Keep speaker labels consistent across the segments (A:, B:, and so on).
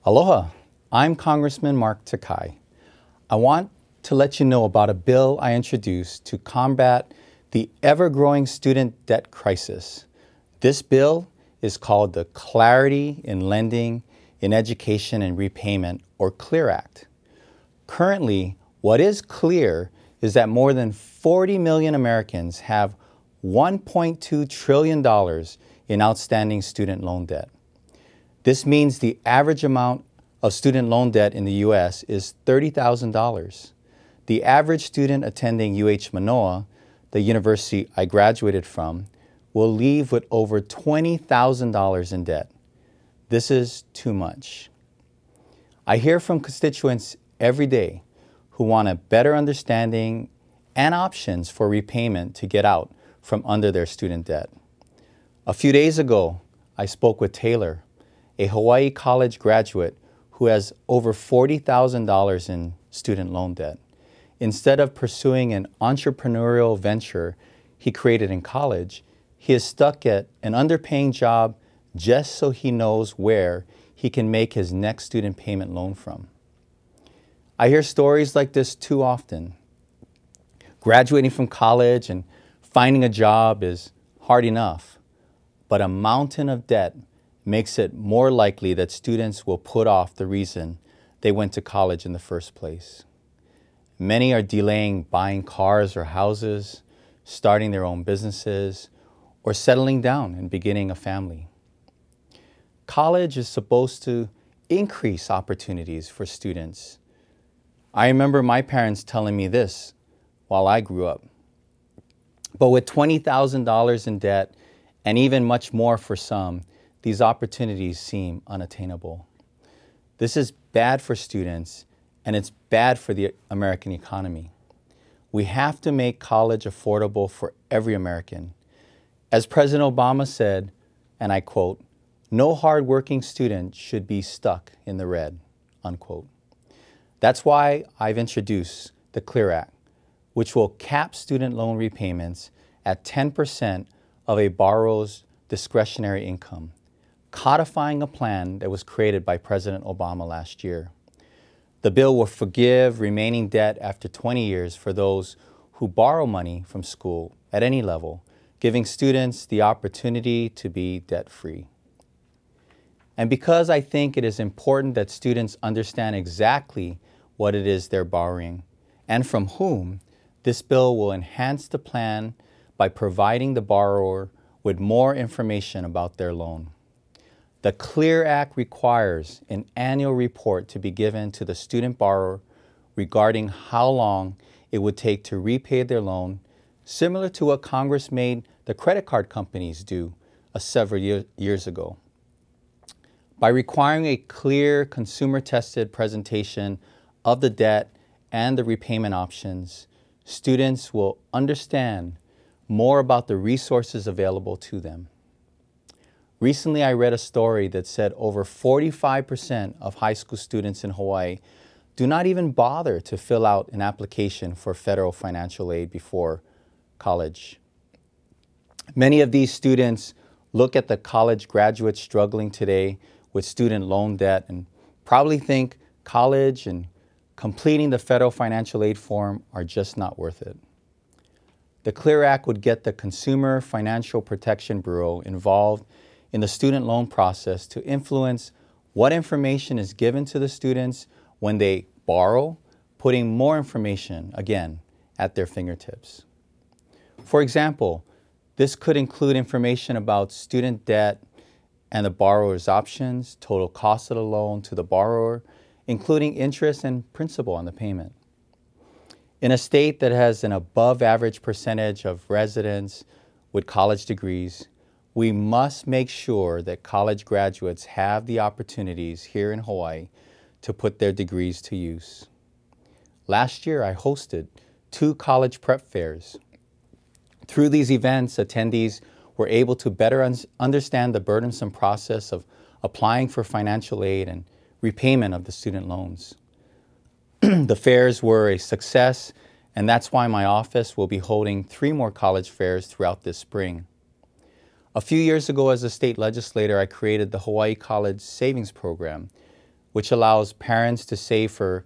A: Aloha, I'm Congressman Mark Takai. I want to let you know about a bill I introduced to combat the ever-growing student debt crisis. This bill is called the Clarity in Lending in Education and Repayment, or CLEAR Act. Currently, what is clear is that more than 40 million Americans have $1.2 trillion in outstanding student loan debt. This means the average amount of student loan debt in the U.S. is $30,000. The average student attending UH Manoa, the university I graduated from, will leave with over $20,000 in debt. This is too much. I hear from constituents every day who want a better understanding and options for repayment to get out from under their student debt. A few days ago, I spoke with Taylor, a Hawaii college graduate who has over $40,000 in student loan debt. Instead of pursuing an entrepreneurial venture he created in college, he is stuck at an underpaying job just so he knows where he can make his next student payment loan from. I hear stories like this too often. Graduating from college and finding a job is hard enough, but a mountain of debt makes it more likely that students will put off the reason they went to college in the first place. Many are delaying buying cars or houses, starting their own businesses, or settling down and beginning a family. College is supposed to increase opportunities for students. I remember my parents telling me this while I grew up. But with $20,000 in debt, and even much more for some, these opportunities seem unattainable. This is bad for students, and it's bad for the American economy. We have to make college affordable for every American. As President Obama said, and I quote, "No hardworking student should be stuck in the red," unquote. That's why I've introduced the CLEAR Act, which will cap student loan repayments at 10% of a borrower's discretionary income, codifying a plan that was created by President Obama last year. The bill will forgive remaining debt after 20 years for those who borrow money from school at any level, giving students the opportunity to be debt-free. And because I think it is important that students understand exactly what it is they're borrowing and from whom, this bill will enhance the plan by providing the borrower with more information about their loan. The CLEAR Act requires an annual report to be given to the student borrower regarding how long it would take to repay their loan, similar to what Congress made the credit card companies do several years ago. By requiring a clear, consumer-tested presentation of the debt and the repayment options, students will understand more about the resources available to them. Recently, I read a story that said over 45% of high school students in Hawaii do not even bother to fill out an application for federal financial aid before college. Many of these students look at the college graduates struggling today with student loan debt and probably think college and completing the federal financial aid form are just not worth it. The CLEAR Act would get the Consumer Financial Protection Bureau involved in the student loan process to influence what information is given to the students when they borrow, putting more information, again, at their fingertips. For example, this could include information about student debt and the borrower's options, total cost of the loan to the borrower, including interest and principal on the payment. In a state that has an above-average percentage of residents with college degrees, we must make sure that college graduates have the opportunities here in Hawaii to put their degrees to use. Last year, I hosted 2 college prep fairs. Through these events, attendees were able to better understand the burdensome process of applying for financial aid and repayment of the student loans. The fairs were a success, and that's why my office will be holding 3 more college fairs throughout this spring. A few years ago, as a state legislator, I created the Hawaii College Savings Program, which allows parents to save for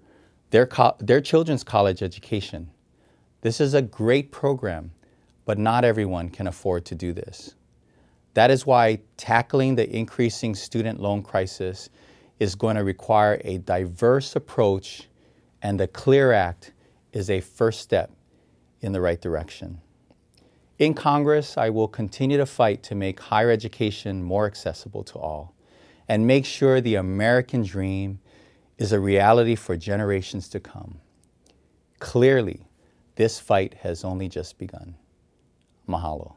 A: their children's college education. This is a great program, but not everyone can afford to do this. That is why tackling the increasing student loan crisis is going to require a diverse approach, and the CLEAR Act is a first step in the right direction. In Congress, I will continue to fight to make higher education more accessible to all and make sure the American dream is a reality for generations to come. Clearly, this fight has only just begun. Mahalo.